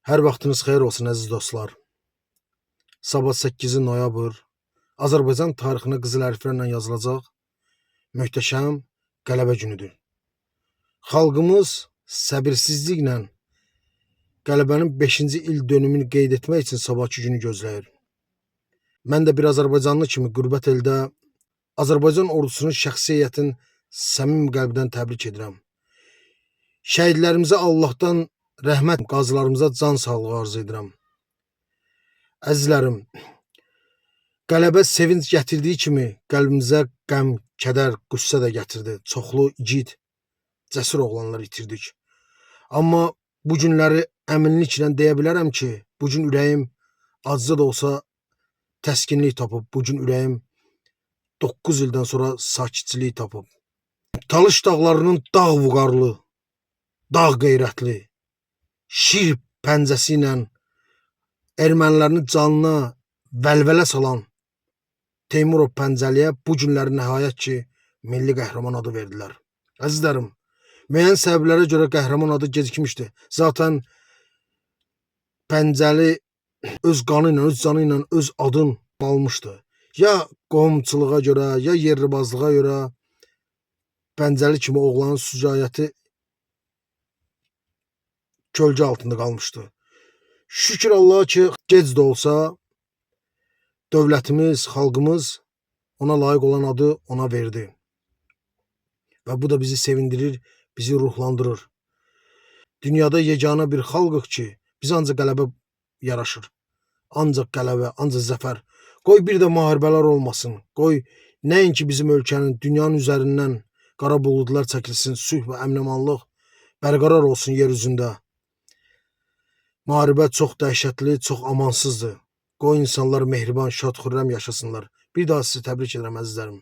Hər vaxtınız xeyir olsun əziz dostlar. Sabah 8 noyabr Azərbaycan tarixinə qızıl hərflərlə yazılacaq möhtəşəm qələbə günüdür. Xalqımız səbirsizliklə qələbənin 5-ci il dönümünü qeyd etmək üçün sabahki günü gözləyir. Mən də bir Azərbaycanlı kimi qürbət eldə Azərbaycan ordusunun şəxsi heyətini səmimi qəlbdən təbrik edirəm. Şəhidlərimizə Allahdan rəhmət, qazilarımıza can sağlığı arzu edirəm. Əzizlərim, qələbə sevinç gətirdiyi kimi qəlbimizə qəm, kədər, qüssə də gətirdi. Çoxlu igid, cəsur oğlanlar itirdik. Amma bu günləri əminliklə deyə bilərəm ki, bu gün ürəyim acıca da olsa təskinlik tapıb. Bu gün ürəyim 9 ildən sonra sakitçilik tapıb. Talış dağlarının dağ vüqarlı, dağ qeyrətli, şir pəncəsi ilə ermənilərini canına vəlvələ salan Teymurov Pəncəliyə bu günləri nəhayət ki, milli qəhrəman adı verdilər. Əzizlərim, müəyyən səbəblərə görə qəhrəman adı gecikmişdi. Zaten Pəncəli öz qanı ilə, öz canı ilə öz adını almışdı. Ya qohumçılığa görə, ya yerlibazlığa görə Pəncəli kimi oğlanın sücayəti kölgə altında qalmışdı. Şükür Allaha ki, gec də olsa dövlətimiz, xalqımız ona layiq olan adı ona verdi. Və bu da bizi sevindirir, bizi ruhlandırır. Dünyada yeganə bir xalqıq ki, bizə ancaq qələbə yaraşır. Ancaq qələbə, ancaq zəfər. Qoy bir də müharibələr olmasın. Qoy nəinki bizim ölkənin, dünyanın üzərindən qara buludlar çəkilsin, sülh və əmin-amanlıq bərqərar olsun yer üzündə. Müharibə çox dəhşətli, çox amansızdır. Qoy insanlar mehriban, şad, xürrəm yaşasınlar. Bir daha sizi təbrik edirəm əzizlərim.